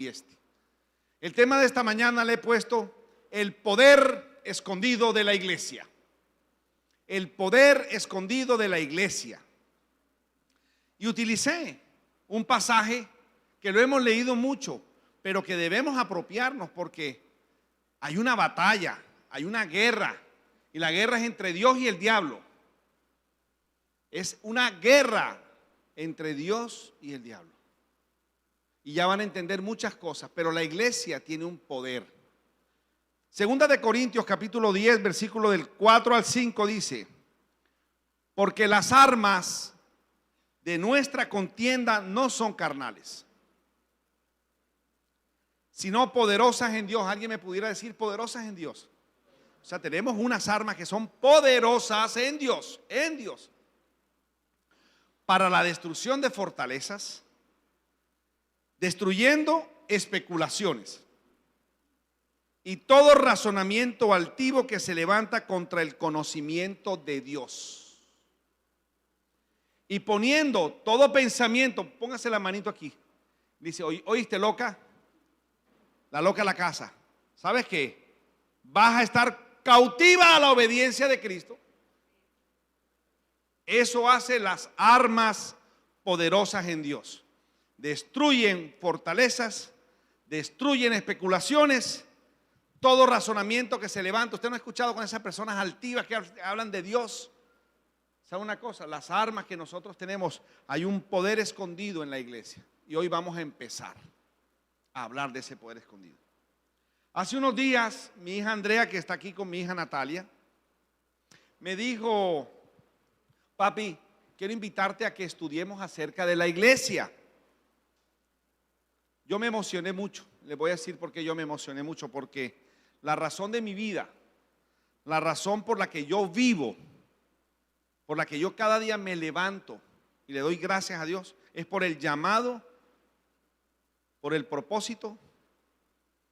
y este. El tema de esta mañana le he puesto el poder escondido de la iglesia. El poder escondido de la iglesia. Y utilicé un pasaje que lo hemos leído mucho, pero que debemos apropiarnos porque hay una batalla, hay una guerra, y la guerra es entre Dios y el diablo. Es una guerra entre Dios y el diablo. Y ya van a entender muchas cosas, pero la iglesia tiene un poder. Segunda de Corintios capítulo 10, versículo del 4 al 5 dice: porque las armas de nuestra contienda no son carnales, sino poderosas en Dios. ¿Alguien me pudiera decir poderosas en Dios? O sea, tenemos unas armas que son poderosas en Dios, para la destrucción de fortalezas, destruyendo especulaciones y todo razonamiento altivo que se levanta contra el conocimiento de Dios, y poniendo todo pensamiento, póngase la manito aquí, dice: oíste, loca, la loca a la casa, ¿sabes qué? Vas a estar cautiva a la obediencia de Cristo. Eso hace las armas poderosas en Dios. Destruyen fortalezas, destruyen especulaciones, todo razonamiento que se levanta. Usted no ha escuchado con esas personas altivas que hablan de Dios. ¿Sabe una cosa? Las armas que nosotros tenemos, hay un poder escondido en la iglesia. Y hoy vamos a empezar a hablar de ese poder escondido. Hace unos días, mi hija Andrea, que está aquí con mi hija Natalia, me dijo: papi, quiero invitarte a que estudiemos acerca de la iglesia. Yo me emocioné mucho. Les voy a decir por qué yo me emocioné mucho. Porque la razón de mi vida, la razón por la que yo vivo, por la que yo cada día me levanto y le doy gracias a Dios, es por el llamado, por el propósito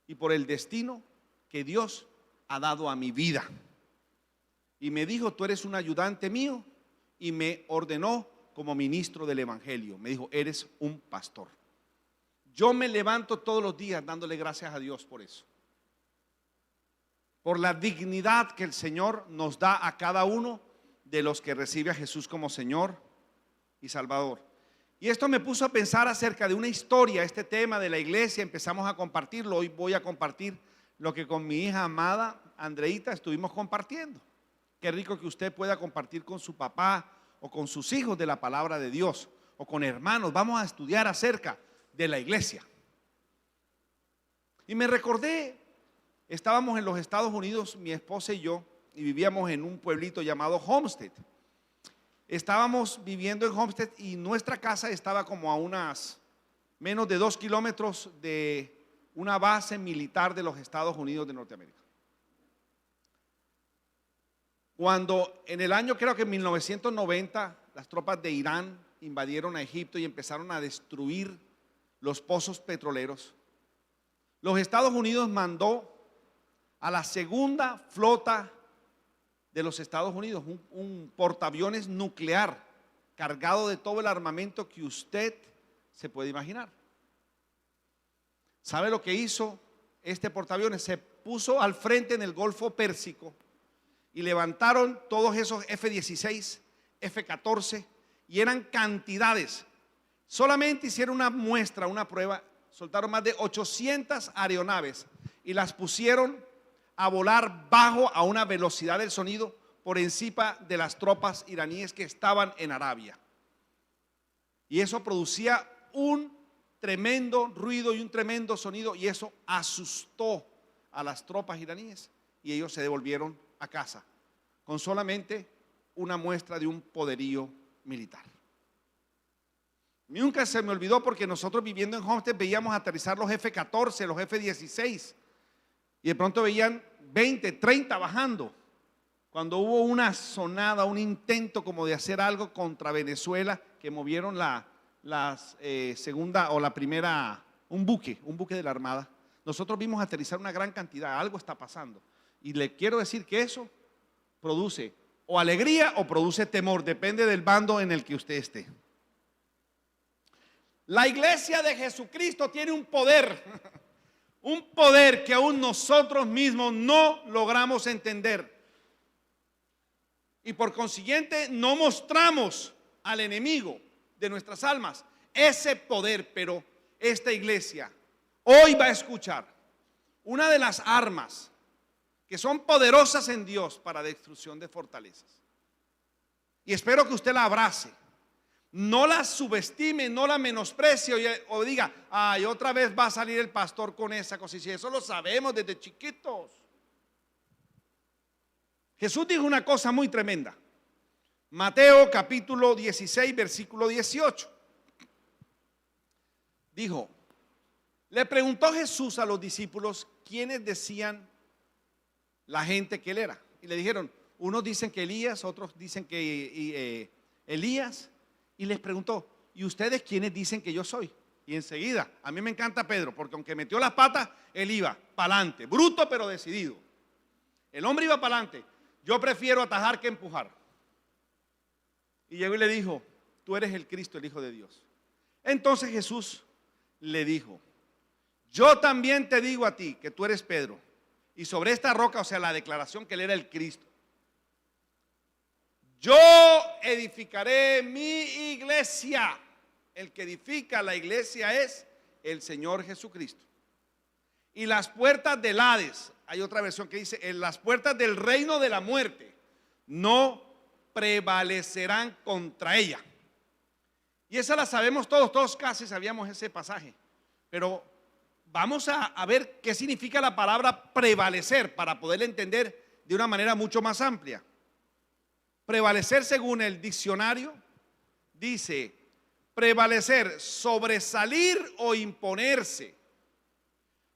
y por el destino que Dios ha dado a mi vida. Y me dijo: tú eres un ayudante mío, y me ordenó como ministro del evangelio. Me dijo: eres un pastor. Yo me levanto todos los días dándole gracias a Dios por eso, por la dignidad que el Señor nos da a cada uno de los que recibe a Jesús como Señor y Salvador. Y esto me puso a pensar acerca de una historia. Este tema de la iglesia empezamos a compartirlo. Hoy voy a compartir lo que con mi hija amada Andreita estuvimos compartiendo. Qué rico que usted pueda compartir con su papá o con sus hijos de la palabra de Dios, o con hermanos. Vamos a estudiar acerca de la iglesia. Y me recordé, estábamos en los Estados Unidos, mi esposa y yo, y vivíamos en un pueblito llamado Homestead. Estábamos viviendo en Homestead y nuestra casa estaba como a unas menos de 2 kilómetros de una base militar de los Estados Unidos de Norteamérica. Cuando en el año, creo que en 1990, las tropas de Irán invadieron a Egipto y empezaron a destruir los pozos petroleros, los Estados Unidos mandó a la segunda flota de los Estados Unidos, un portaaviones nuclear cargado de todo el armamento que usted se puede imaginar. ¿Sabe lo que hizo este portaaviones? Se puso al frente en el Golfo Pérsico y levantaron todos esos F-16, F-14, y eran cantidades. Solamente hicieron una muestra, una prueba, soltaron más de 800 aeronaves y las pusieron a volar bajo a una velocidad del sonido por encima de las tropas iraníes que estaban en Arabia. Y eso producía un tremendo ruido y un tremendo sonido, y eso asustó a las tropas iraníes y ellos se devolvieron a casa con solamente una muestra de un poderío militar. Nunca se me olvidó, porque nosotros viviendo en Homestead veíamos aterrizar los F-14, los F-16, y de pronto veían 20, 30 bajando. Cuando hubo una sonada, un intento como de hacer algo contra Venezuela, que movieron la segunda o la primera, un buque de la Armada, nosotros vimos aterrizar una gran cantidad. Algo está pasando. Y le quiero decir que eso produce o alegría o produce temor, depende del bando en el que usted esté. La iglesia de Jesucristo tiene un poder, un poder que aún nosotros mismos no logramos entender. Y por consiguiente no mostramos al enemigo de nuestras almas ese poder. Pero esta iglesia hoy va a escuchar una de las armas que son poderosas en Dios para destrucción de fortalezas. Y espero que usted la abrace. No la subestime, no la menosprecie o diga, ay, otra vez va a salir el pastor con esa cosa. Y eso lo sabemos desde chiquitos. Jesús dijo una cosa muy tremenda. Mateo capítulo 16, versículo 18. Dijo, le preguntó Jesús a los discípulos quiénes decían la gente que él era. Y le dijeron, unos dicen que Elías, otros dicen que Elías. Y les preguntó, ¿y ustedes quiénes dicen que yo soy? Y enseguida, a mí me encanta Pedro, porque aunque metió las patas, él iba para adelante, bruto pero decidido. El hombre iba para adelante. Yo prefiero atajar que empujar. Y llegó y le dijo, tú eres el Cristo, el Hijo de Dios. Entonces Jesús le dijo, yo también te digo a ti que tú eres Pedro, y sobre esta roca, o sea, la declaración que él era el Cristo, yo edificaré mi iglesia. El que edifica la iglesia es el Señor Jesucristo. Y las puertas del Hades, hay otra versión que dice, en las puertas del reino de la muerte no prevalecerán contra ella. Y esa la sabemos todos casi sabíamos ese pasaje. Pero vamos a ver qué significa la palabra prevalecer para poderla entender de una manera mucho más amplia. Prevalecer, según el diccionario, dice prevalecer, sobresalir o imponerse,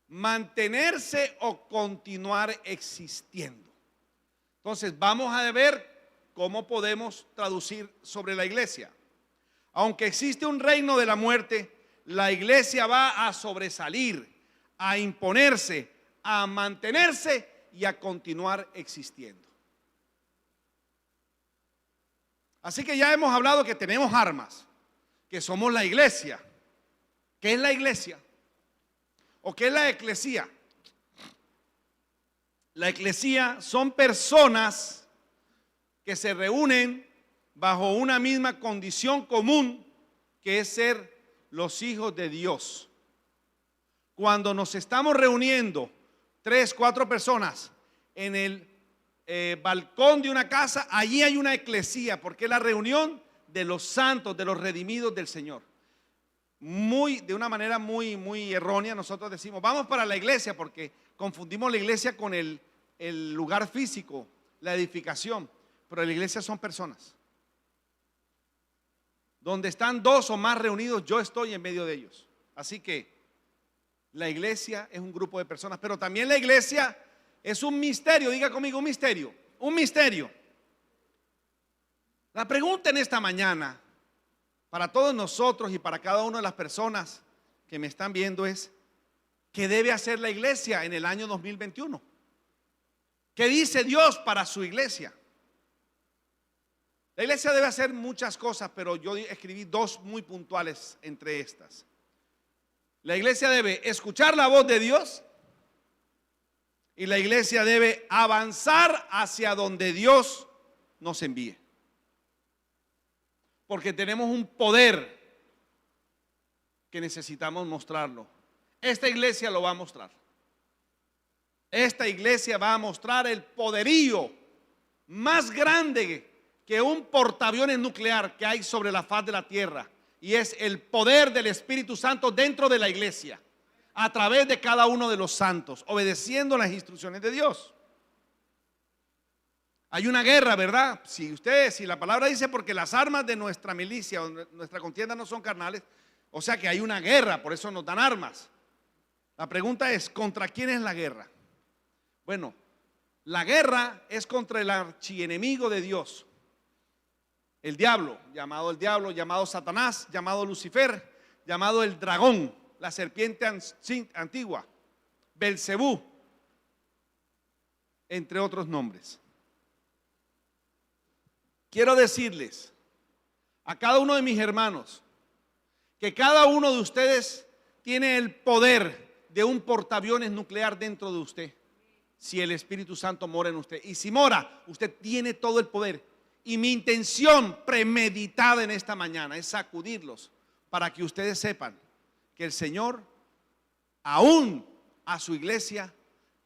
mantenerse o continuar existiendo. Entonces vamos a ver cómo podemos traducir sobre la iglesia. Aunque existe un reino de la muerte, la iglesia va a sobresalir, a imponerse, a mantenerse y a continuar existiendo. Así que ya hemos hablado que tenemos armas, que somos la iglesia. ¿Qué es la iglesia? ¿O qué es la eclesía? La eclesía son personas que se reúnen bajo una misma condición común, que es ser los hijos de Dios. Cuando nos estamos reuniendo 3, 4 personas en el balcón de una casa, allí hay una eclesía, porque es la reunión de los santos, de los redimidos del Señor. De una manera muy errónea nosotros decimos, vamos para la iglesia, porque confundimos la iglesia con el lugar físico, la edificación. Pero la iglesia son personas. Donde están 2 o más reunidos, yo estoy en medio de ellos. Así que la iglesia es un grupo de personas, pero también la iglesia es un misterio. Diga conmigo, un misterio. Un misterio. La pregunta en esta mañana, para todos nosotros y para cada una de las personas que me están viendo, es: ¿qué debe hacer la iglesia en el año 2021? ¿Qué dice Dios para su iglesia? La iglesia debe hacer muchas cosas, pero yo escribí 2 muy puntuales entre estas. La iglesia debe escuchar la voz de Dios, y la iglesia debe avanzar hacia donde Dios nos envíe. Porque tenemos un poder que necesitamos mostrarlo. Esta iglesia lo va a mostrar. Esta iglesia va a mostrar el poderío más grande que un portaaviones nuclear que hay sobre la faz de la tierra. Y es el poder del Espíritu Santo dentro de la iglesia, a través de cada uno de los santos, obedeciendo las instrucciones de Dios. Hay una guerra, ¿verdad? Si la palabra dice, porque las armas de nuestra milicia o nuestra contienda no son carnales, o sea que hay una guerra, por eso nos dan armas. La pregunta es, ¿contra quién es la guerra? Bueno, la guerra es contra el archienemigo de Dios, el diablo, llamado Satanás, llamado Lucifer, llamado el dragón, la serpiente antigua, Belcebú, entre otros nombres. Quiero decirles a cada uno de mis hermanos que cada uno de ustedes tiene el poder de un portaaviones nuclear dentro de usted, si el Espíritu Santo mora en usted. Y si mora, usted tiene todo el poder. Y mi intención premeditada en esta mañana es sacudirlos para que ustedes sepan que el Señor aún a su iglesia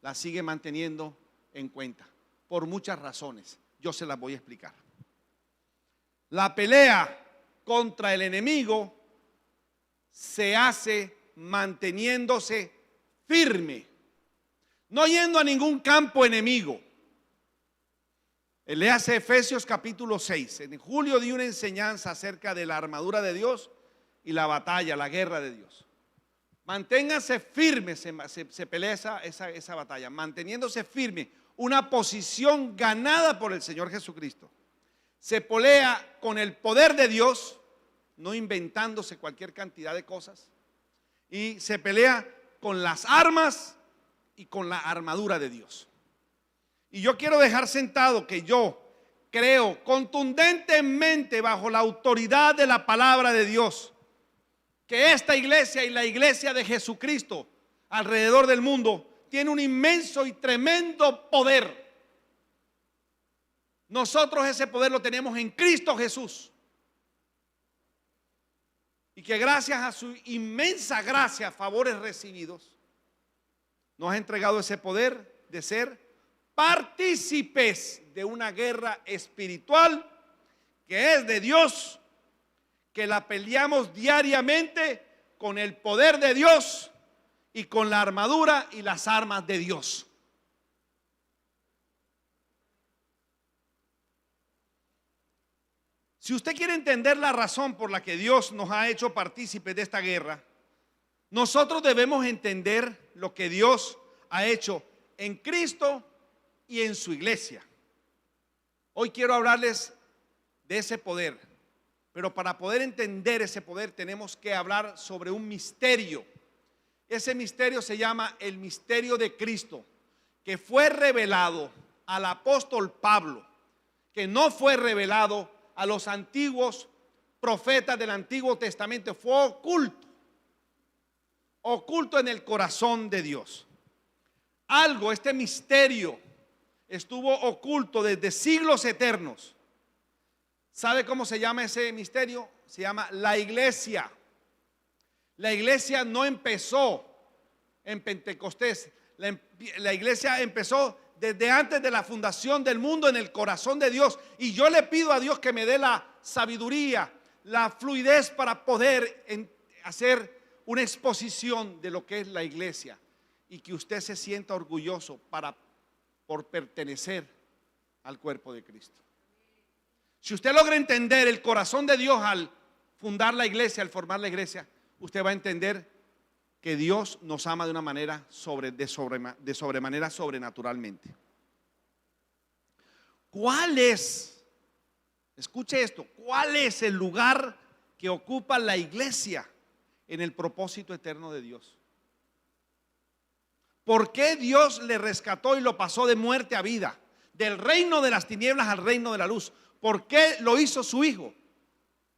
la sigue manteniendo en cuenta por muchas razones. Yo se las voy a explicar. La pelea contra el enemigo se hace manteniéndose firme, no yendo a ningún campo enemigo. Léase Efesios capítulo 6. En julio di una enseñanza acerca de la armadura de Dios y la batalla, la guerra de Dios. Manténgase firme, se pelea esa batalla, manteniéndose firme, una posición ganada por el Señor Jesucristo. Se pelea con el poder de Dios, no inventándose cualquier cantidad de cosas. Y se pelea con las armas y con la armadura de Dios. Y yo quiero dejar sentado que yo creo contundentemente, bajo la autoridad de la palabra de Dios, que esta iglesia y la iglesia de Jesucristo alrededor del mundo tiene un inmenso y tremendo poder. Nosotros ese poder lo tenemos en Cristo Jesús. Y que gracias a su inmensa gracia, favores recibidos, nos ha entregado ese poder de ser partícipes de una guerra espiritual que es de Dios, que la peleamos diariamente con el poder de Dios y con la armadura y las armas de Dios. Si usted quiere entender la razón por la que Dios nos ha hecho partícipes de esta guerra, nosotros debemos entender lo que Dios ha hecho en Cristo y en su iglesia. Hoy quiero hablarles de ese poder, pero para poder entender ese poder tenemos que hablar sobre un misterio. Ese misterio se llama el misterio de Cristo, que fue revelado al apóstol Pablo, que no fue revelado a los antiguos profetas del Antiguo Testamento, fue oculto en el corazón de Dios. Este misterio estuvo oculto desde siglos eternos. ¿Sabe cómo se llama ese misterio? Se llama la iglesia. La iglesia no empezó en Pentecostés. La iglesia empezó desde antes de la fundación del mundo en el corazón de Dios. Y yo le pido a Dios que me dé la sabiduría, la fluidez para poder hacer una exposición de lo que es la iglesia y que usted se sienta orgulloso por pertenecer al cuerpo de Cristo. Si usted logra entender el corazón de Dios al fundar la iglesia, al formar la iglesia, usted va a entender que Dios nos ama de una manera de sobremanera sobrenaturalmente. Escuche esto, ¿cuál es el lugar que ocupa la iglesia en el propósito eterno de Dios? ¿Por qué Dios le rescató y lo pasó de muerte a vida? Del reino de las tinieblas al reino de la luz. ¿Por qué lo hizo su Hijo?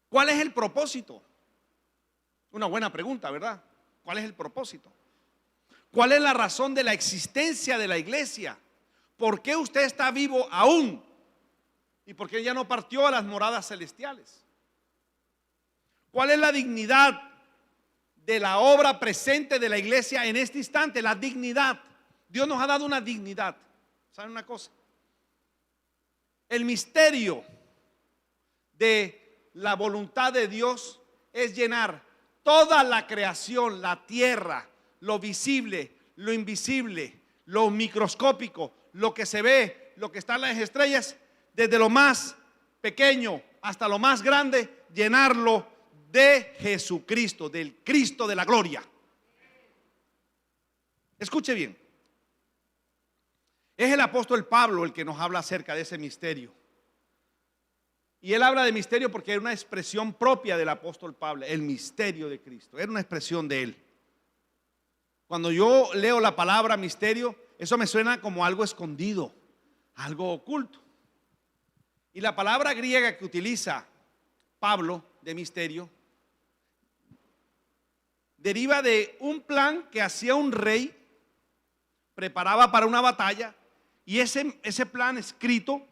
¿Cuál es el propósito? Una buena pregunta, ¿verdad? ¿Cuál es el propósito? ¿Cuál es la razón de la existencia de la iglesia? ¿Por qué usted está vivo aún? ¿Y por qué ya no partió a las moradas celestiales? ¿Cuál es la dignidad de la obra presente de la iglesia en este instante? La dignidad. Dios nos ha dado una dignidad. ¿Saben una cosa? El misterio de la voluntad de Dios es llenar toda la creación, la tierra, lo visible, lo invisible, lo microscópico, lo que se ve, lo que está en las estrellas, desde lo más pequeño hasta lo más grande, llenarlo de Jesucristo, del Cristo de la gloria. Escuche bien. Es el apóstol Pablo el que nos habla acerca de ese misterio. Y él habla de misterio porque era una expresión propia del apóstol Pablo, el misterio de Cristo, era una expresión de él. Cuando yo leo la palabra misterio, eso me suena como algo escondido, algo oculto. Y la palabra griega que utiliza Pablo de misterio deriva de un plan que hacía un rey, preparaba para una batalla, y ese plan escrito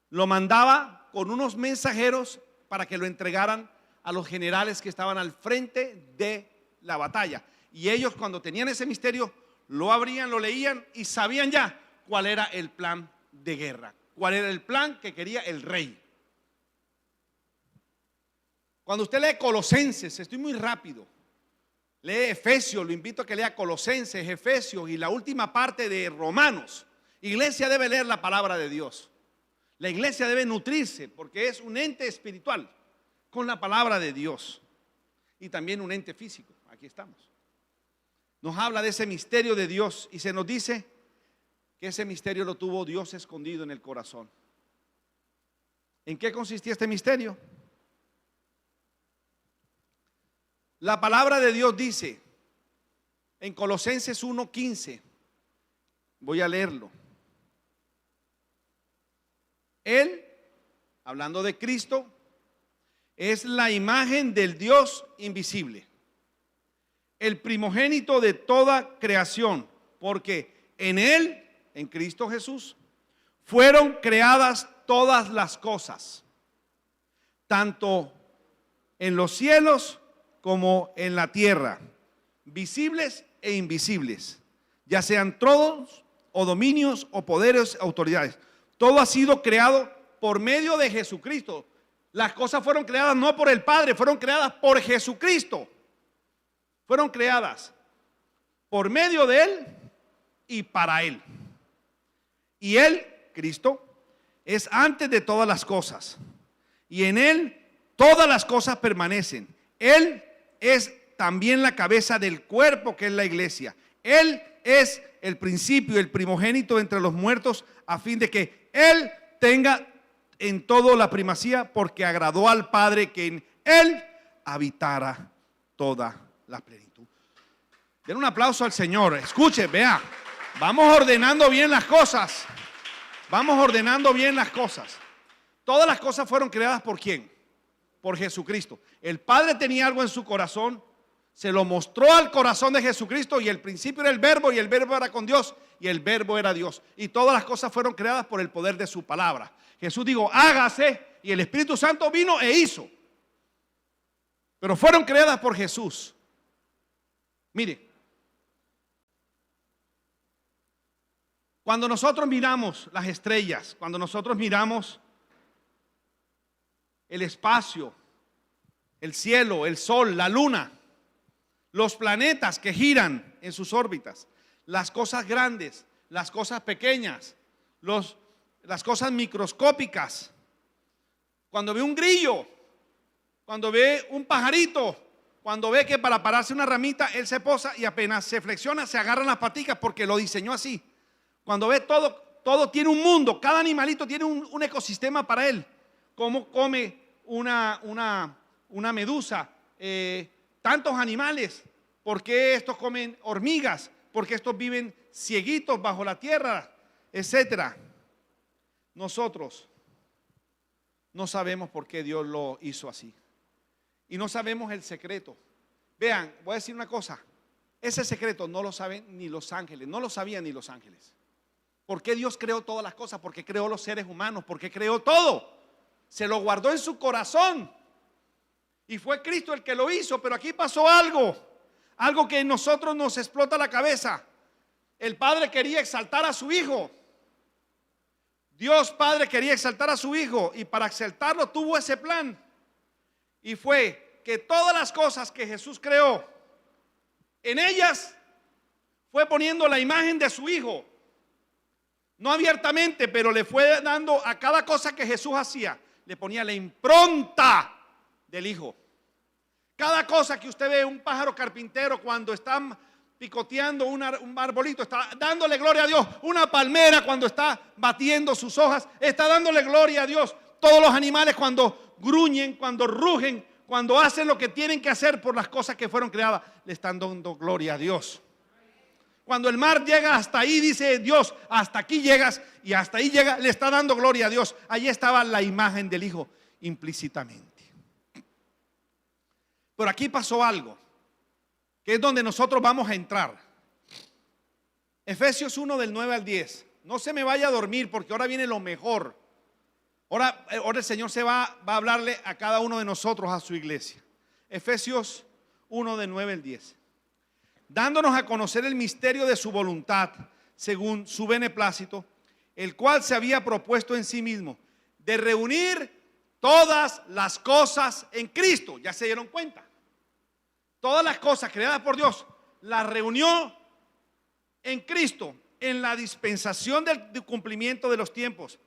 lo mandaba con unos mensajeros para que lo entregaran a los generales que estaban al frente de la batalla. Y ellos, cuando tenían ese misterio, lo abrían, lo leían y sabían ya cuál era el plan de guerra, cuál era el plan que quería el rey. Cuando usted lee Colosenses, estoy muy rápido, lee Efesios, lo invito a que lea Colosenses, Efesios y la última parte de Romanos. Iglesia debe leer la palabra de Dios. La iglesia debe nutrirse porque es un ente espiritual con la palabra de Dios y también un ente físico. Aquí estamos. Nos habla de ese misterio de Dios y se nos dice que ese misterio lo tuvo Dios escondido en el corazón. ¿En qué consistía este misterio? La palabra de Dios dice en Colosenses 1:15, voy a leerlo. Él, hablando de Cristo, es la imagen del Dios invisible, el primogénito de toda creación, porque en Él, en Cristo Jesús, fueron creadas todas las cosas, tanto en los cielos como en la tierra, visibles e invisibles, ya sean tronos o dominios o poderes, autoridades. Todo ha sido creado por medio de Jesucristo. Las cosas fueron creadas no por el Padre, fueron creadas por Jesucristo. Fueron creadas por medio de Él y para Él. Y Él, Cristo, es antes de todas las cosas. Y en Él todas las cosas permanecen. Él es también la cabeza del cuerpo que es la iglesia. Él es el principio, el primogénito entre los muertos, a fin de que Él tenga en todo la primacía, porque agradó al Padre que en Él habitara toda la plenitud. Den un aplauso al Señor. Escuche, vea, vamos ordenando bien las cosas. Vamos ordenando bien las cosas. Todas las cosas fueron creadas ¿por quién? Por Jesucristo. El Padre tenía algo en su corazón, se lo mostró al corazón de Jesucristo, y el principio era el verbo, y el verbo era con Dios, y el verbo era Dios. Y todas las cosas fueron creadas por el poder de su palabra. Jesús dijo, hágase, y el Espíritu Santo vino e hizo. Pero fueron creadas por Jesús. Mire, cuando nosotros miramos las estrellas, cuando nosotros miramos el espacio, el cielo, el sol, la luna, los planetas que giran en sus órbitas, las cosas grandes, las cosas pequeñas, las cosas microscópicas, cuando ve un grillo, cuando ve un pajarito, cuando ve que para pararse una ramita él se posa y apenas se flexiona se agarran las paticas porque lo diseñó así. Cuando ve todo tiene un mundo, cada animalito tiene un ecosistema para él. Cómo come una medusa, tantos animales, por qué estos comen hormigas, por qué estos viven cieguitos bajo la tierra, etcétera. Nosotros no sabemos por qué Dios lo hizo así y no sabemos el secreto. Vean, voy a decir una cosa, ese secreto no lo saben ni los ángeles, no lo sabían ni los ángeles. ¿Por qué Dios creó todas las cosas? ¿Por qué creó los seres humanos? ¿Por qué creó todo? Se lo guardó en su corazón y fue Cristo el que lo hizo. Pero aquí pasó algo que en nosotros nos explota la cabeza. El Padre quería exaltar a su Hijo. Dios Padre quería exaltar a su Hijo, y para exaltarlo tuvo ese plan, y fue que todas las cosas que Jesús creó, en ellas fue poniendo la imagen de su Hijo. No abiertamente, pero le fue dando a cada cosa que Jesús hacía, le ponía la impronta del Hijo. Cada cosa que usted ve, un pájaro carpintero cuando está picoteando un arbolito, está dándole gloria a Dios. Una palmera cuando está batiendo sus hojas, está dándole gloria a Dios. Todos los animales cuando gruñen, cuando rugen, cuando hacen lo que tienen que hacer por las cosas que fueron creadas, le están dando gloria a Dios. Cuando el mar llega hasta ahí, dice Dios, hasta aquí llegas, y hasta ahí llega, le está dando gloria a Dios. Allí estaba la imagen del Hijo implícitamente. Pero aquí pasó algo. que es donde nosotros vamos a entrar. Efesios 1 del 9 al 10. No se me vaya a dormir porque ahora viene lo mejor. Ahora el Señor va a hablarle a cada uno de nosotros, a su iglesia. Efesios 1 del 9 al 10. Dándonos a conocer el misterio de su voluntad, según su beneplácito, el cual se había propuesto en sí mismo, de reunir todas las cosas en Cristo. ¿Ya se dieron cuenta? Todas las cosas creadas por Dios las reunió en Cristo, en la dispensación del cumplimiento de los tiempos,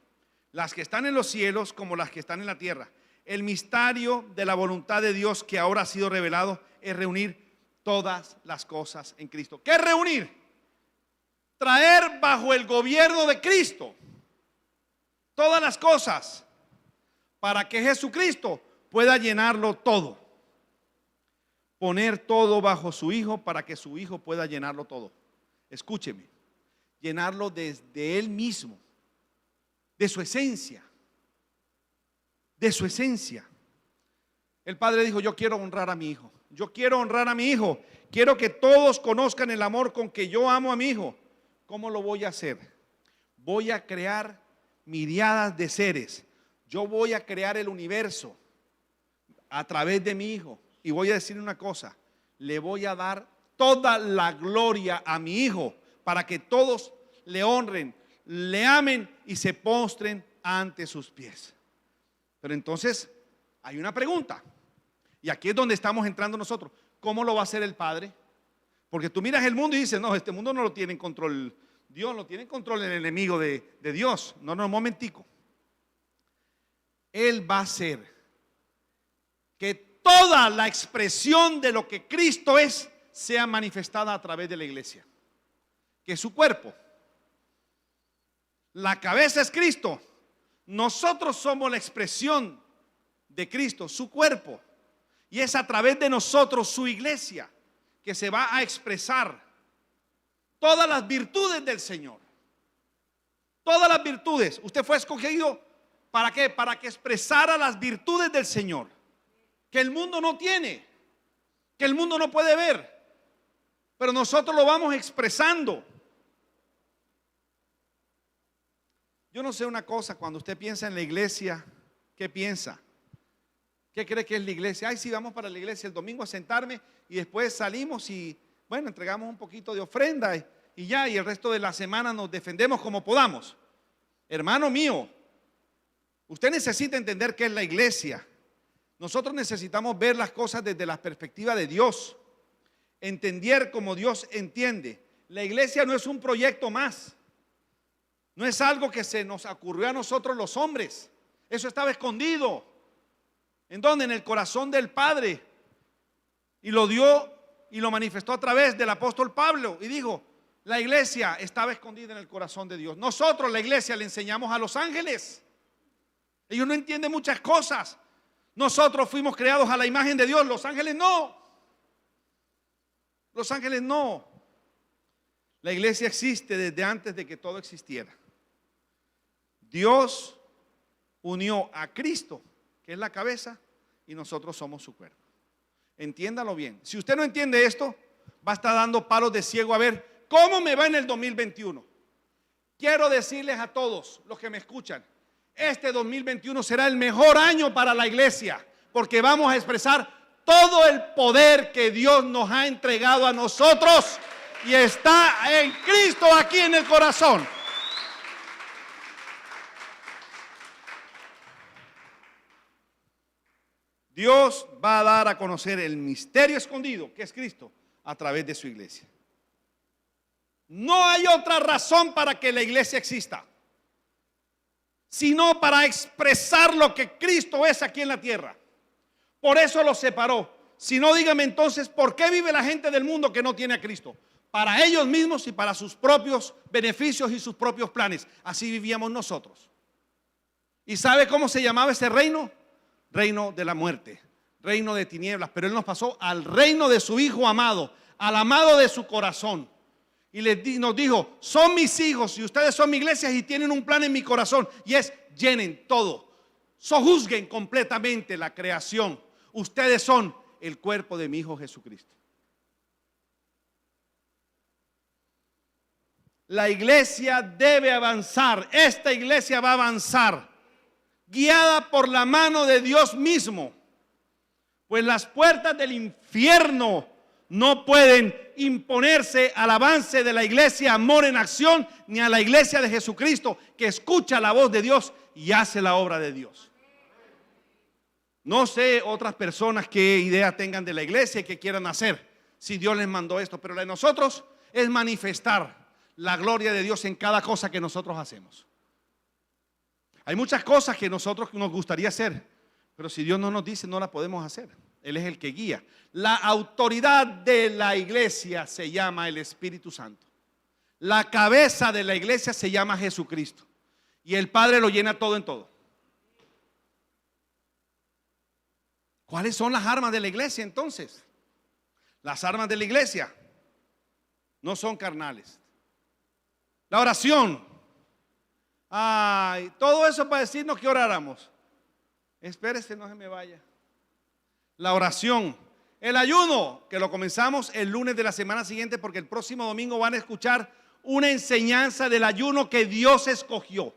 las que están en los cielos como las que están en la tierra. El misterio de la voluntad de Dios que ahora ha sido revelado es reunir todas las cosas en Cristo. ¿Qué es reunir? Traer bajo el gobierno de Cristo todas las cosas para que Jesucristo pueda llenarlo todo. Poner todo bajo su Hijo para que su Hijo pueda llenarlo todo. Escúcheme, llenarlo desde Él mismo, de su esencia, de su esencia. El Padre dijo: yo quiero honrar a mi Hijo, yo quiero honrar a mi Hijo, quiero que todos conozcan el amor con que yo amo a mi Hijo. ¿Cómo lo voy a hacer? Voy a crear miriadas de seres, yo voy a crear el universo a través de mi Hijo. Y voy a decir una cosa: le voy a dar toda la gloria a mi Hijo para que todos le honren, le amen y se postren ante sus pies. Pero entonces hay una pregunta, y aquí es donde estamos entrando nosotros. ¿Cómo lo va a hacer el Padre? Porque tú miras el mundo y dices: no, este mundo no lo tiene en control Dios, lo tiene en control el enemigo de Dios. No, un momentico. Él va a hacer que toda la expresión de lo que Cristo es sea manifestada a través de la iglesia, que es su cuerpo. La cabeza es Cristo. Nosotros somos la expresión de Cristo, su cuerpo. Y es a través de nosotros, su iglesia, que se va a expresar todas las virtudes del Señor. Todas las virtudes. Usted fue escogido ¿para qué? Para que expresara las virtudes del Señor, que el mundo no tiene, que el mundo no puede ver, pero nosotros lo vamos expresando. Yo no sé una cosa: cuando usted piensa en la iglesia, ¿qué piensa? ¿Qué cree que es la iglesia? Ay, sí, vamos para la iglesia el domingo a sentarme y después salimos y, bueno, entregamos un poquito de ofrenda y ya, y el resto de la semana nos defendemos como podamos. Hermano mío, usted necesita entender qué es la iglesia. Nosotros necesitamos ver las cosas desde la perspectiva de Dios, entender como Dios entiende. La iglesia no es un proyecto más, no es algo que se nos ocurrió a nosotros los hombres. Eso estaba escondido. ¿En dónde? En el corazón del Padre. Y lo dio y lo manifestó a través del apóstol Pablo. Y dijo: la iglesia estaba escondida en el corazón de Dios. Nosotros, la iglesia, le enseñamos a los ángeles. Ellos no entienden muchas cosas. Nosotros fuimos creados a la imagen de Dios. Los ángeles no. Los ángeles no. La iglesia existe desde antes de que todo existiera. Dios unió a Cristo, que es la cabeza, y nosotros somos su cuerpo. Entiéndalo bien. Si usted no entiende esto, va a estar dando palos de ciego a ver cómo me va en el 2021. Quiero decirles a todos los que me escuchan: este 2021 será el mejor año para la iglesia, porque vamos a expresar todo el poder que Dios nos ha entregado a nosotros y está en Cristo aquí en el corazón. Dios va a dar a conocer el misterio escondido, que es Cristo, a través de su iglesia. No hay otra razón para que la iglesia exista, sino para expresar lo que Cristo es aquí en la tierra. Por eso lo separó. Si no, dígame entonces, ¿por qué vive la gente del mundo que no tiene a Cristo? Para ellos mismos y para sus propios beneficios y sus propios planes. Así vivíamos nosotros. ¿Y sabe cómo se llamaba ese reino? Reino de la muerte, reino de tinieblas. Pero Él nos pasó al reino de su Hijo amado, al amado de su corazón. Y nos dijo: son mis hijos y ustedes son mi iglesia y tienen un plan en mi corazón, y es: llenen todo, sojuzguen completamente la creación. Ustedes son el cuerpo de mi Hijo Jesucristo. La iglesia debe avanzar. Esta iglesia va a avanzar, guiada por la mano de Dios mismo. Pues las puertas del infierno no pueden imponerse al avance de la iglesia Amor en Acción, ni a la iglesia de Jesucristo, que escucha la voz de Dios y hace la obra de Dios. No sé otras personas qué idea tengan de la iglesia y qué quieran hacer, si Dios les mandó esto, pero la de nosotros es manifestar la gloria de Dios en cada cosa que nosotros hacemos. Hay muchas cosas que nosotros nos gustaría hacer, pero si Dios no nos dice, no la podemos hacer. Él es el que guía. La autoridad de la iglesia se llama el Espíritu Santo. La cabeza de la iglesia se llama Jesucristo. Y el Padre lo llena todo en todo. ¿Cuáles son las armas de la iglesia entonces? Las armas de la iglesia no son carnales. La oración. Ay, todo eso para decirnos que oráramos. Espérese, no se me vaya. La oración. El ayuno, que lo comenzamos el lunes de la semana siguiente, porque el próximo domingo van a escuchar una enseñanza del ayuno que Dios escogió.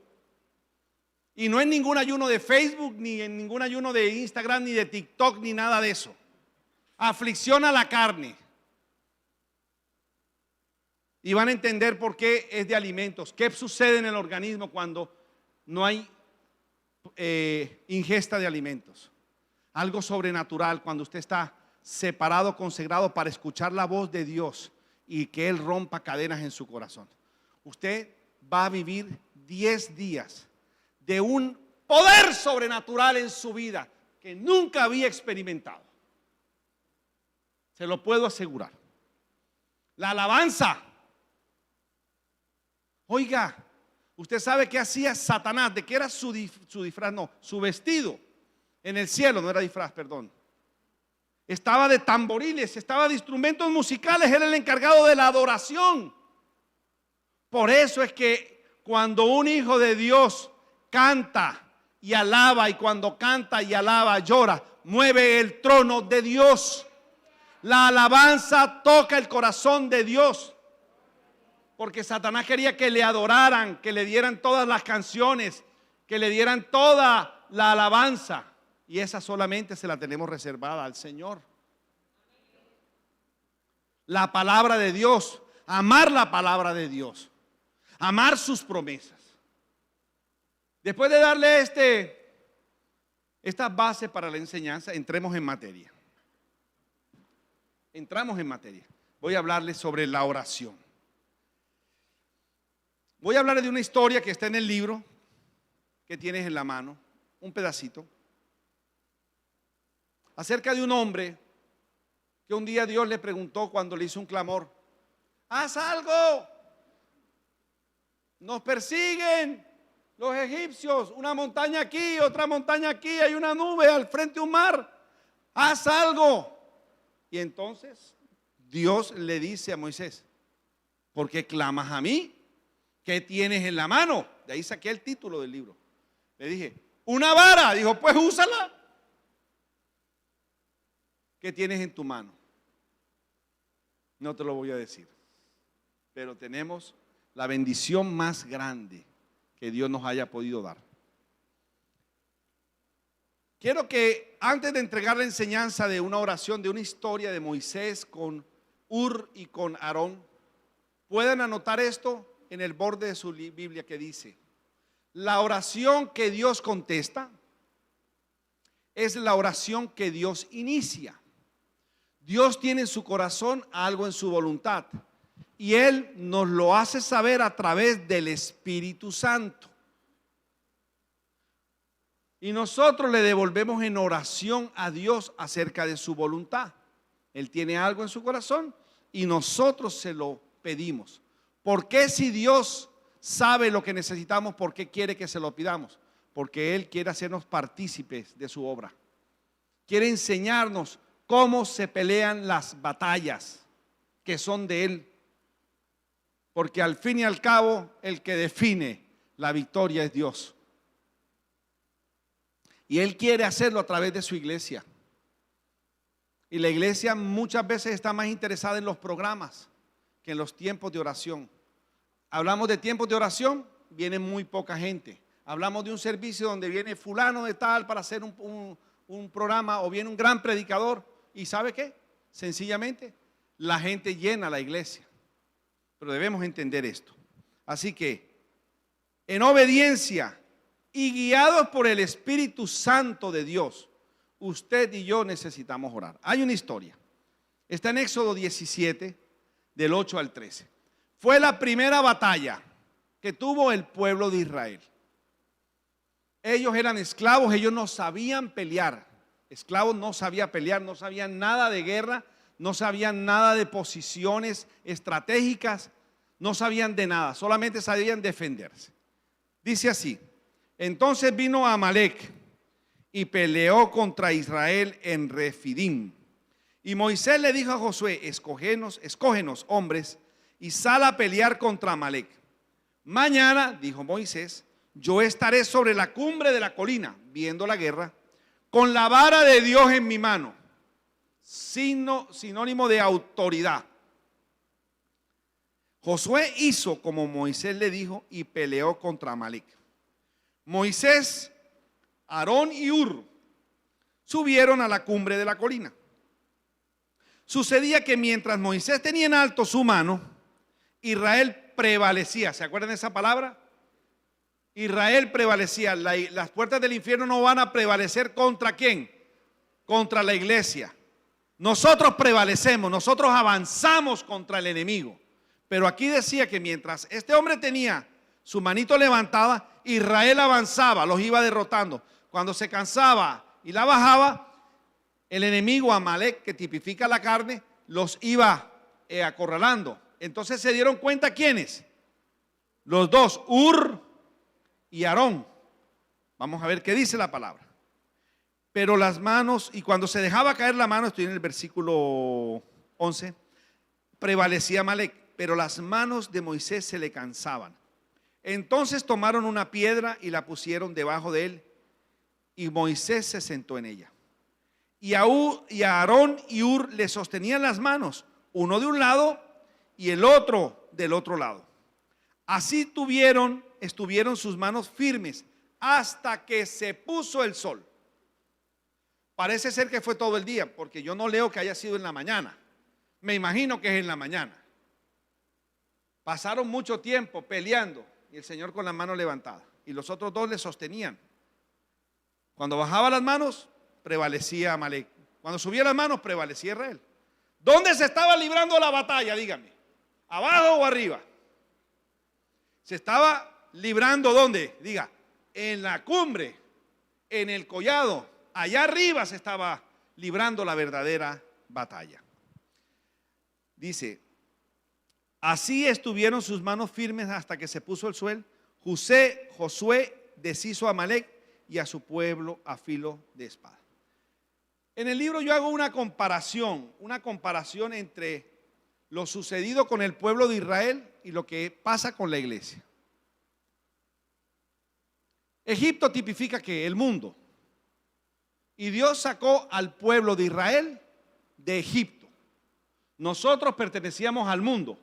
Y no en ningún ayuno de Facebook, ni en ningún ayuno de Instagram, ni de TikTok, ni nada de eso. Aflicción a la carne. Y van a entender por qué es de alimentos. ¿Qué sucede en el organismo cuando no hay ingesta de alimentos? Algo sobrenatural cuando usted está separado, consagrado para escuchar la voz de Dios y que Él rompa cadenas en su corazón. Usted va a vivir 10 días de un poder sobrenatural en su vida que nunca había experimentado. Se lo puedo asegurar. La alabanza. Oiga, usted sabe qué hacía Satanás, de qué era su disfraz, no, su vestido en el cielo, no era disfraz, perdón. Estaba de tamboriles, estaba de instrumentos musicales, era el encargado de la adoración. Por eso es que cuando un hijo de Dios canta y alaba, y cuando canta y alaba llora, mueve el trono de Dios. La alabanza toca el corazón de Dios. Porque Satanás quería que le adoraran, que le dieran todas las canciones, que le dieran toda la alabanza. Y esa solamente se la tenemos reservada al Señor. La palabra de Dios, amar la palabra de Dios, amar sus promesas. Después de darle estas bases para la enseñanza, entremos en materia. Entramos en materia. Voy a hablarles sobre la oración. Voy a hablar de una historia que está en el libro que tienes en la mano, un pedacito, acerca de un hombre que un día Dios le preguntó cuando le hizo un clamor: haz algo, nos persiguen los egipcios, una montaña aquí, otra montaña aquí, hay una nube al frente de un mar, haz algo. Y entonces Dios le dice a Moisés: ¿por qué clamas a mí? ¿Qué tienes en la mano? De ahí saqué el título del libro. Le dije: una vara. Dijo: pues úsala. ¿Qué tienes en tu mano? No te lo voy a decir, pero tenemos la bendición más grande que Dios nos haya podido dar. Quiero que antes de entregar la enseñanza de una oración, de una historia de Moisés con Ur y con Aarón, puedan anotar esto en el borde de su Biblia, que dice: la oración que Dios contesta es la oración que Dios inicia. Dios tiene en su corazón algo en su voluntad y Él nos lo hace saber a través del Espíritu Santo. Y nosotros le devolvemos en oración a Dios acerca de su voluntad. Él tiene algo en su corazón y nosotros se lo pedimos. ¿Por qué, si Dios sabe lo que necesitamos, por qué quiere que se lo pidamos? Porque Él quiere hacernos partícipes de su obra. Quiere enseñarnos cómo se pelean las batallas que son de Él. Porque al fin y al cabo, el que define la victoria es Dios. Y Él quiere hacerlo a través de su iglesia. Y la iglesia muchas veces está más interesada en los programas que en los tiempos de oración. Hablamos de tiempos de oración, viene muy poca gente. Hablamos de un servicio donde viene fulano de tal para hacer un programa, o viene un gran predicador, y ¿sabe qué? Sencillamente la gente llena la iglesia. Pero debemos entender esto. Así que en obediencia y guiados por el Espíritu Santo de Dios, usted y yo necesitamos orar. Hay una historia. Está en Éxodo 17, del 8 al 13. Fue la primera batalla que tuvo el pueblo de Israel. Ellos eran esclavos, ellos no sabían pelear. Esclavos no sabían pelear, no sabían nada de guerra, no sabían nada de posiciones estratégicas, no sabían de nada, solamente sabían defenderse. Dice así: entonces vino Amalec y peleó contra Israel en Refidim. Y Moisés le dijo a Josué: escógenos hombres y sal a pelear contra Amalec. Mañana, dijo Moisés, yo estaré sobre la cumbre de la colina, viendo la guerra, con la vara de Dios en mi mano, sinónimo de autoridad. Josué hizo como Moisés le dijo y peleó contra Amalec. Moisés, Aarón y Hur subieron a la cumbre de la colina. Sucedía que mientras Moisés tenía en alto su mano, Israel prevalecía. ¿Se acuerdan de esa palabra? Israel prevalecía. Las puertas del infierno no van a prevalecer ¿contra quién? Contra la iglesia. Nosotros prevalecemos, nosotros avanzamos contra el enemigo. Pero aquí decía que mientras este hombre tenía su manito levantada, Israel avanzaba, los iba derrotando. Cuando se cansaba y la bajaba, el enemigo Amalec, que tipifica la carne, los iba acorralando. Entonces se dieron cuenta ¿quiénes? Los dos, Hur y Aarón. Vamos a ver qué dice la palabra. Pero las manos, y cuando se dejaba caer la mano, estoy en el versículo 11, prevalecía Amalec, pero las manos de Moisés se le cansaban. Entonces tomaron una piedra y la pusieron debajo de él, y Moisés se sentó en ella. Y a Aarón y Hur le sostenían las manos, uno de un lado y el otro del otro lado. Así estuvieron sus manos firmes hasta que se puso el sol. Parece ser que fue todo el día, porque yo no leo que haya sido en la mañana. Me imagino que es en la mañana. Pasaron mucho tiempo peleando y el Señor con las manos levantadas, y los otros dos le sostenían. Cuando bajaba las manos, prevalecía Amalec. Cuando subía las manos, prevalecía Israel. ¿Dónde se estaba librando la batalla? Dígame. ¿Abajo o arriba? Se estaba librando ¿dónde? Diga, en la cumbre, en el collado. Allá arriba se estaba librando la verdadera batalla. Dice: así estuvieron sus manos firmes hasta que se puso el sol. Josué deshizo a Amalec y a su pueblo a filo de espada. En el libro yo hago una comparación entre lo sucedido con el pueblo de Israel y lo que pasa con la iglesia. Egipto tipifica que el mundo. Y Dios sacó al pueblo de Israel de Egipto. Nosotros pertenecíamos al mundo.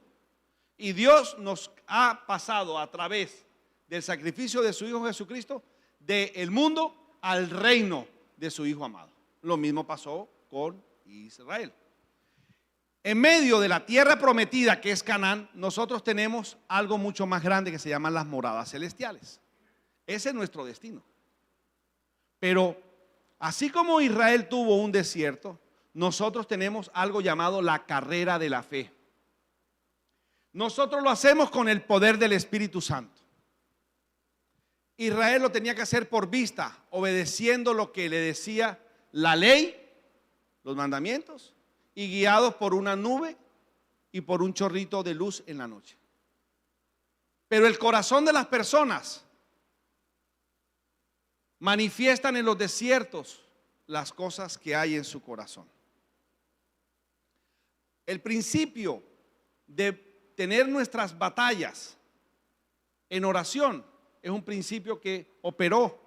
Y Dios nos ha pasado a través del sacrificio de su Hijo Jesucristo del mundo al reino de su Hijo amado. Lo mismo pasó con Israel. En medio de la tierra prometida que es Canaán, nosotros tenemos algo mucho más grande que se llaman las moradas celestiales. Ese es nuestro destino. Pero así como Israel tuvo un desierto, nosotros tenemos algo llamado la carrera de la fe. Nosotros lo hacemos con el poder del Espíritu Santo. Israel lo tenía que hacer por vista, obedeciendo lo que le decía la ley, los mandamientos, y guiados por una nube y por un chorrito de luz en la noche. Pero el corazón de las personas manifiestan en los desiertos las cosas que hay en su corazón. El principio de tener nuestras batallas en oración es un principio que operó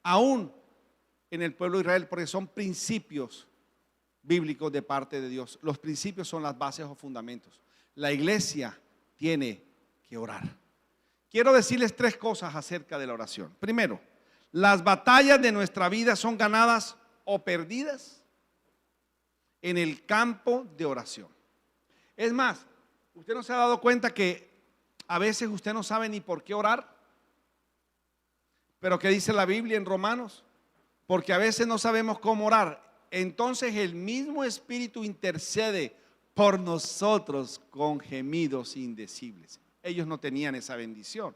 aún en el pueblo de Israel, porque son principios bíblicos de parte de Dios. Los principios son las bases o fundamentos. La iglesia tiene que orar. Quiero decirles 3 cosas acerca de la oración. Primero, las batallas de nuestra vida son ganadas o perdidas en el campo de oración. Es más, ¿usted no se ha dado cuenta que a veces usted no sabe ni por qué orar? Pero ¿qué dice la Biblia en Romanos? Porque a veces no sabemos cómo orar. Entonces el mismo Espíritu intercede por nosotros con gemidos indecibles. Ellos no tenían esa bendición.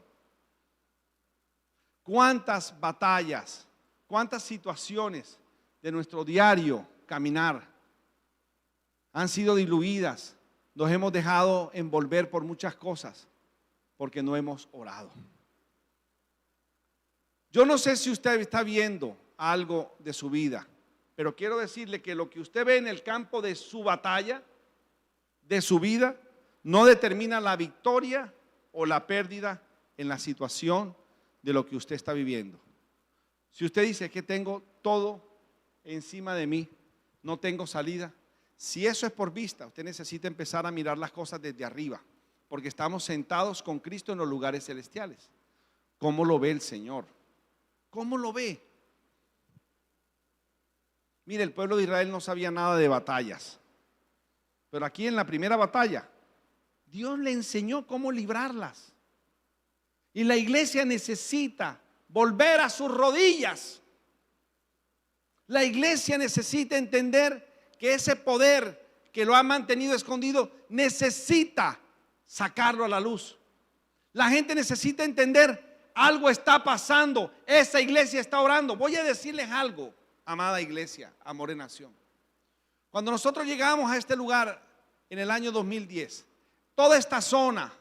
¿Cuántas batallas, cuántas situaciones de nuestro diario caminar han sido diluidas? Nos hemos dejado envolver por muchas cosas porque no hemos orado. Yo no sé si usted está viendo algo de su vida, pero quiero decirle que lo que usted ve en el campo de su batalla, de su vida, no determina la victoria o la pérdida en la situación de lo que usted está viviendo. Si usted dice que tengo todo encima de mí, no tengo salida, si eso es por vista, usted necesita empezar a mirar las cosas desde arriba, porque estamos sentados con Cristo en los lugares celestiales. ¿Cómo lo ve el Señor? ¿Cómo lo ve? Mire, el pueblo de Israel no sabía nada de batallas, pero aquí en la primera batalla, Dios le enseñó cómo librarlas. Y la iglesia necesita volver a sus rodillas. La iglesia necesita entender que ese poder que lo ha mantenido escondido necesita sacarlo a la luz. La gente necesita entender, algo está pasando, esa iglesia está orando. Voy a decirles algo, amada iglesia, Amor en Nación. Cuando nosotros llegamos a este lugar en el año 2010, toda esta zona,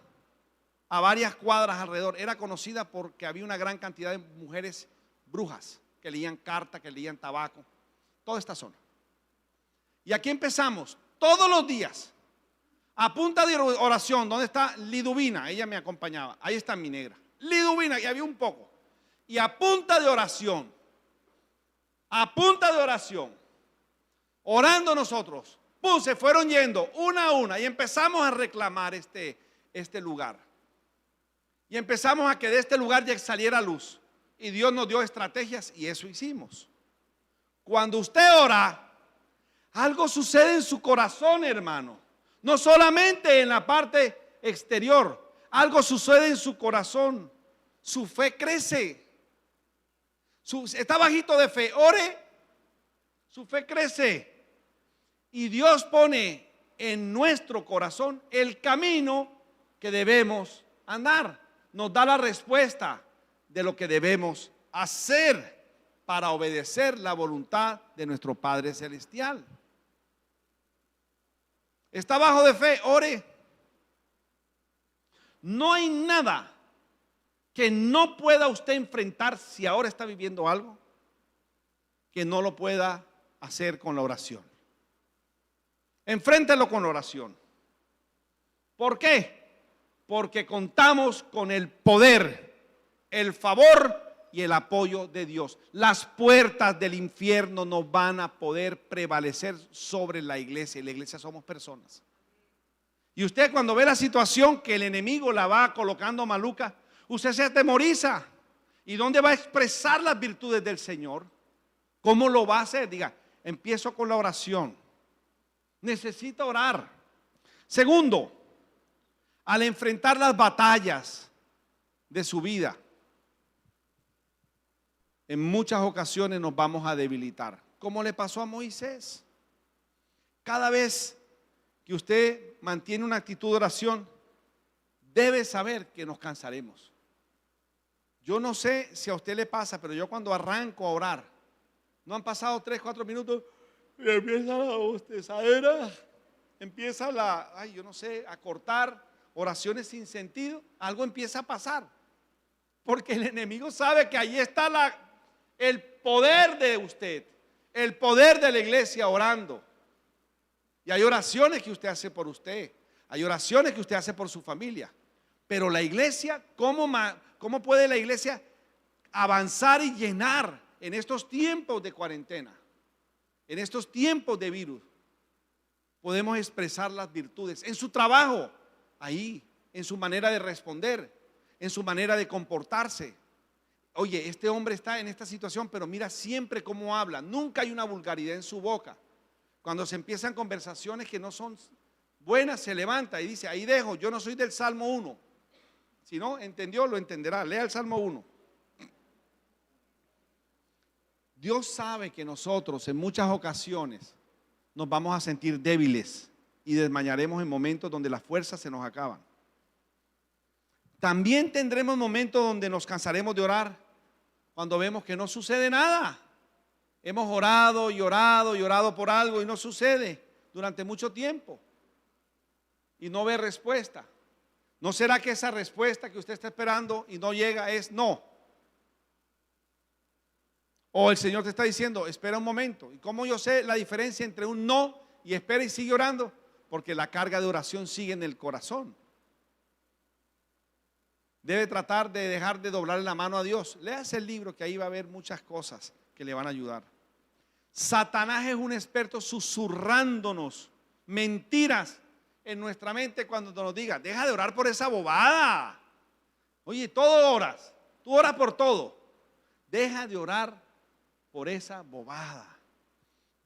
a varias cuadras alrededor, era conocida porque había una gran cantidad de mujeres brujas que leían cartas, que leían tabaco, toda esta zona. Y aquí empezamos todos los días, a punta de oración. ¿Dónde está Liduvina? Ella me acompañaba, ahí está mi negra, Liduvina, y había un poco. Y a punta de oración, orando nosotros, se fueron yendo una a una y empezamos a reclamar este lugar. Y empezamos a que de este lugar ya saliera luz. Y Dios nos dio estrategias y eso hicimos. Cuando usted ora, algo sucede en su corazón, hermano. No solamente en la parte exterior, algo sucede en su corazón. Su fe crece. Está bajito de fe, ore, su fe crece. Y Dios pone en nuestro corazón el camino que debemos andar. Nos da la respuesta de lo que debemos hacer para obedecer la voluntad de nuestro Padre Celestial. ¿Está bajo de fe? Ore. No hay nada que no pueda usted enfrentar si ahora está viviendo algo que no lo pueda hacer con la oración. Enfréntelo con la oración. ¿Por qué? Porque contamos con el poder, el favor y el apoyo de Dios. Las puertas del infierno no van a poder prevalecer sobre la iglesia. Y la iglesia somos personas. Y usted, cuando ve la situación que el enemigo la va colocando maluca, usted se atemoriza. ¿Y dónde va a expresar las virtudes del Señor? ¿Cómo lo va a hacer? Diga, empiezo con la oración. Necesita orar. Segundo, al enfrentar las batallas de su vida, en muchas ocasiones nos vamos a debilitar, como le pasó a Moisés. Cada vez que usted mantiene una actitud de oración, debe saber que nos cansaremos. Yo no sé si a usted le pasa, pero yo cuando arranco a orar, no han pasado 3, 4 minutos y empieza la bostezadera, empieza yo no sé, a cortar oraciones sin sentido. Algo empieza a pasar, porque el enemigo sabe que ahí está el poder de usted, el poder de la iglesia orando. Y hay oraciones que usted hace por usted, hay oraciones que usted hace por su familia, pero la iglesia, ¿cómo puede la iglesia avanzar y llenar en estos tiempos de cuarentena, en estos tiempos de virus? Podemos expresar las virtudes en su trabajo, ahí en su manera de responder, en su manera de comportarse. Oye, este hombre está en esta situación, pero mira siempre cómo habla. Nunca hay una vulgaridad en su boca. Cuando se empiezan conversaciones que no son buenas, se levanta y dice, ahí dejo, yo no soy del Salmo 1. Si no entendió, lo entenderá. Lea el Salmo 1. Dios sabe que nosotros en muchas ocasiones nos vamos a sentir débiles y desmayaremos en momentos donde las fuerzas se nos acaban. También tendremos momentos donde nos cansaremos de orar, cuando vemos que no sucede nada. Hemos orado y orado y orado por algo y no sucede durante mucho tiempo y no ve respuesta. ¿No será que esa respuesta que usted está esperando y no llega es no? O el Señor te está diciendo, espera un momento. ¿Y cómo yo sé la diferencia entre un no y espera y sigue orando? Porque la carga de oración sigue en el corazón. Debe tratar de dejar de doblarle la mano a Dios. Léase el libro, que ahí va a haber muchas cosas que le van a ayudar. Satanás es un experto susurrándonos mentiras en nuestra mente cuando nos diga, deja de orar por esa bobada. Oye, todo oras, tú oras por todo. Deja de orar por esa bobada.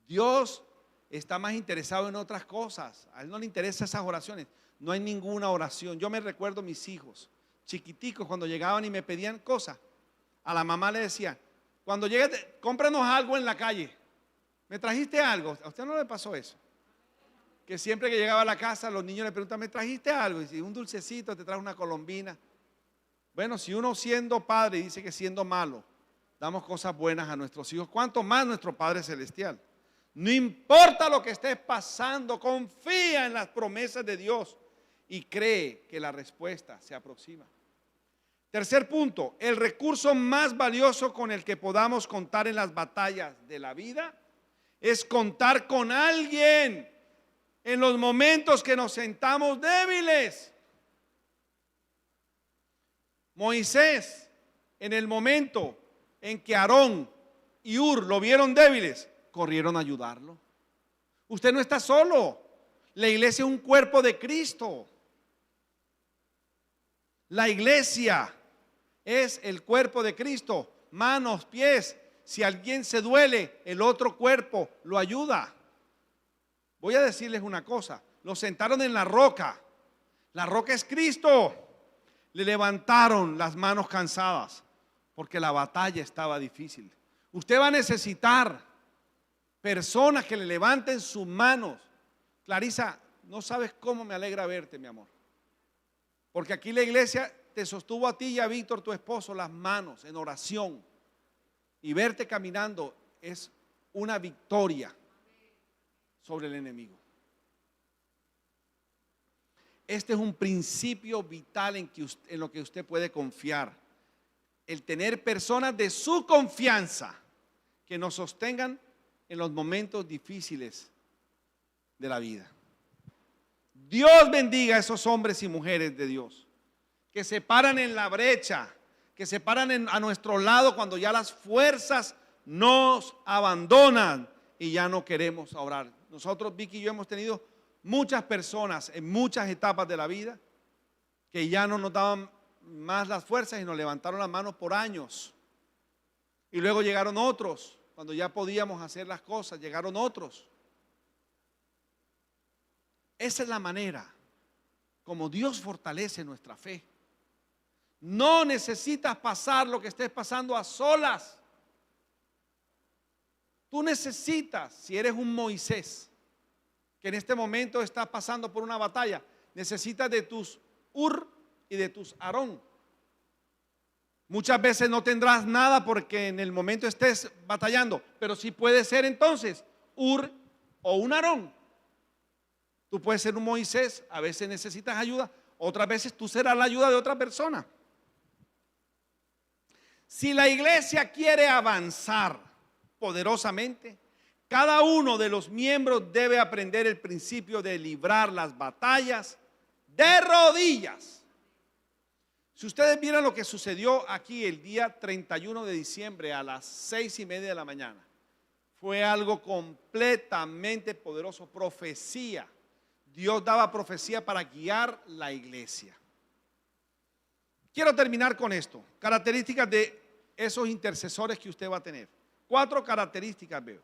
Dios está más interesado en otras cosas. A Él no le interesan esas oraciones. No hay ninguna oración. Yo me recuerdo mis hijos chiquiticos cuando llegaban y me pedían cosas. A la mamá le decía, cuando llegues, cómpranos algo en la calle. ¿Me trajiste algo? ¿A usted no le pasó eso? Que siempre que llegaba a la casa los niños le preguntan, ¿me trajiste algo? Y si un dulcecito, te trae una colombina. Bueno, si uno siendo padre dice que siendo malo damos cosas buenas a nuestros hijos, ¿cuánto más nuestro Padre Celestial? No importa lo que estés pasando, confía en las promesas de Dios y cree que la respuesta se aproxima. Tercer punto, el recurso más valioso con el que podamos contar en las batallas de la vida es contar con alguien en los momentos que nos sentamos débiles. Moisés, en el momento en que Aarón y Ur lo vieron débiles, corrieron a ayudarlo. Usted no está solo. La iglesia es un cuerpo de Cristo. La iglesia es el cuerpo de Cristo. Manos, pies. Si alguien se duele, el otro cuerpo lo ayuda. Voy a decirles una cosa. Lo sentaron en la roca. La roca es Cristo. Le levantaron las manos cansadas porque la batalla estaba difícil. Usted va a necesitar personas que le levanten sus manos. Clarisa, no sabes cómo me alegra verte, mi amor. Porque aquí la iglesia te sostuvo a ti y a Víctor, tu esposo, las manos en oración. Y verte caminando es una victoria sobre el enemigo. Este es un principio vital en lo que usted puede confiar. El tener personas de su confianza que nos sostengan en los momentos difíciles de la vida. Dios bendiga a esos hombres y mujeres de Dios que se paran en la brecha, que se paran a nuestro lado cuando ya las fuerzas nos abandonan y ya no queremos orar. Nosotros, Vicky y yo, hemos tenido muchas personas en muchas etapas de la vida que ya no nos daban más las fuerzas y nos levantaron las manos por años. Y luego llegaron otros, cuando ya podíamos hacer las cosas, llegaron otros. Esa es la manera como Dios fortalece nuestra fe. No necesitas pasar lo que estés pasando a solas. Tú necesitas, si eres un Moisés, que en este momento estás pasando por una batalla, necesitas de tus Ur y de tus Aarón. Muchas veces no tendrás nada porque en el momento estés batallando, pero sí puede ser entonces Ur o un Aarón. Tú puedes ser un Moisés, a veces necesitas ayuda, otras veces tú serás la ayuda de otra persona. Si la iglesia quiere avanzar poderosamente, cada uno de los miembros debe aprender el principio de librar las batallas de rodillas. Si ustedes vieran lo que sucedió aquí el día 31 de diciembre a las 6:30 de la mañana, fue algo completamente poderoso, profecía. Dios daba profecía para guiar la iglesia. Quiero terminar con esto. Características de esos intercesores que usted va a tener. 4 características veo.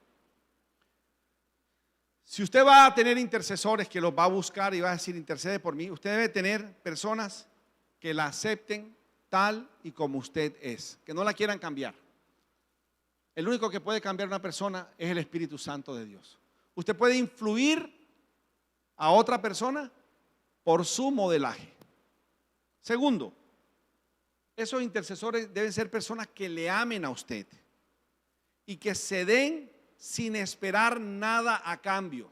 Si usted va a tener intercesores que los va a buscar y va a decir, intercede por mí, usted debe tener personas que la acepten tal y como usted es, que no la quieran cambiar. El único que puede cambiar a una persona es el Espíritu Santo de Dios. Usted puede influir a otra persona por su modelaje. Segundo, esos intercesores deben ser personas que le amen a usted y que se den sin esperar nada a cambio.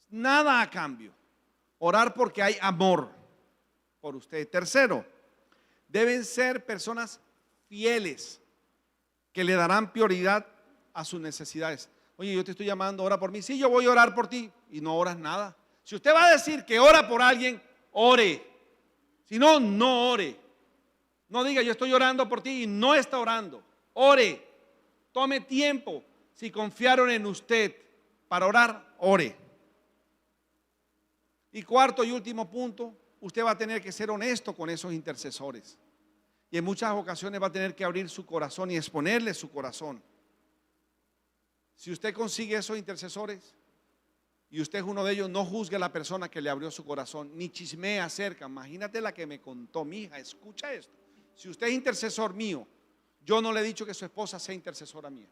Nada a cambio. Orar porque hay amor por usted. Tercero, deben ser personas fieles que le darán prioridad a sus necesidades. Oye, yo te estoy llamando, ora por mí. Sí, yo voy a orar por ti. Y no oras nada. Si usted va a decir que ora por alguien, ore. Si no, no ore. No diga, yo estoy orando por ti y no está orando. Ore. Tome tiempo. Si confiaron en usted para orar, ore. Y cuarto y último punto, usted va a tener que ser honesto con esos intercesores. Y en muchas ocasiones va a tener que abrir su corazón y exponerle su corazón. Si usted consigue esos intercesores y usted es uno de ellos, no juzgue a la persona que le abrió su corazón, ni chismee acerca. Imagínate la que me contó mi hija, escucha esto. Si usted es intercesor mío, yo no le he dicho que su esposa sea intercesora mía.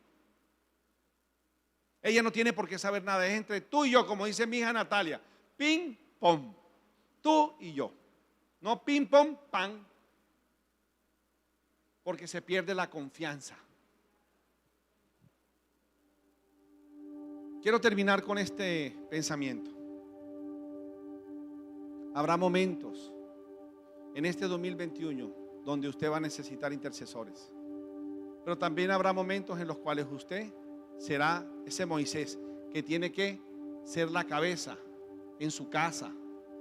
Ella no tiene por qué saber nada, es entre tú y yo, como dice mi hija Natalia, ping, pong, tú y yo. No ping, pong, pan, porque se pierde la confianza. Quiero terminar con este pensamiento. Habrá momentos en este 2021 donde usted va a necesitar intercesores, pero también habrá momentos en los cuales usted será ese Moisés que tiene que ser la cabeza en su casa.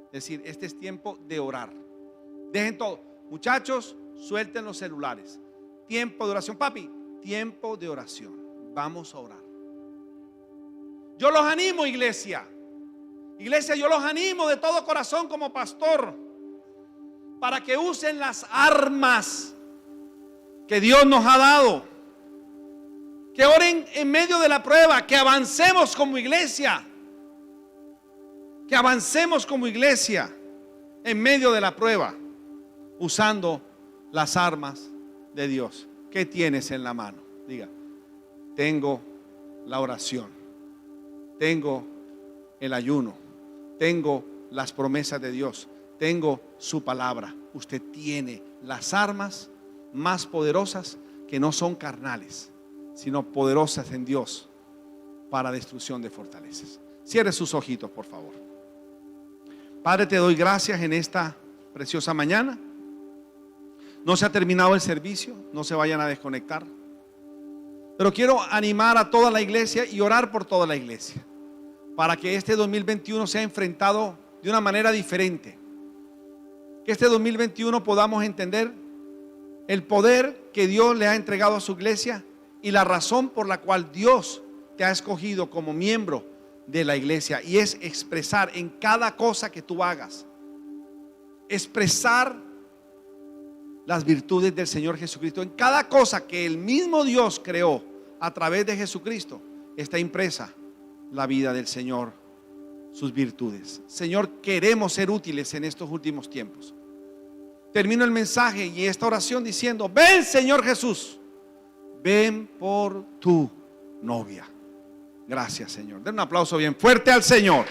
Es decir, este es tiempo de orar. Dejen todo. Muchachos, suelten los celulares. Tiempo de oración. Papi, tiempo de oración. Vamos a orar. Yo los animo, iglesia. Iglesia, yo los animo de todo corazón como pastor para que usen las armas que Dios nos ha dado. Que oren en medio de la prueba, que avancemos como iglesia. Que avancemos como iglesia en medio de la prueba, usando las armas de Dios. ¿Qué tienes en la mano? Diga, tengo la oración. Tengo el ayuno, tengo las promesas de Dios, tengo su palabra. Usted tiene las armas más poderosas que no son carnales, sino poderosas en Dios para destrucción de fortalezas. Cierre sus ojitos, por favor. Padre, te doy gracias en esta preciosa mañana. No se ha terminado el servicio, no se vayan a desconectar. Pero quiero animar a toda la iglesia y orar por toda la iglesia, para que este 2021 sea enfrentado de una manera diferente. Que este 2021 podamos entender el poder que Dios le ha entregado a su iglesia y la razón por la cual Dios te ha escogido como miembro de la iglesia. Y es expresar en cada cosa que tú hagas, expresar las virtudes del Señor Jesucristo. En cada cosa que el mismo Dios creó a través de Jesucristo está impresa la vida del Señor, sus virtudes. Señor, queremos ser útiles en estos últimos tiempos. Termino el mensaje y esta oración diciendo: ven, Señor Jesús, ven por tu novia. Gracias, Señor. Den un aplauso bien fuerte al Señor.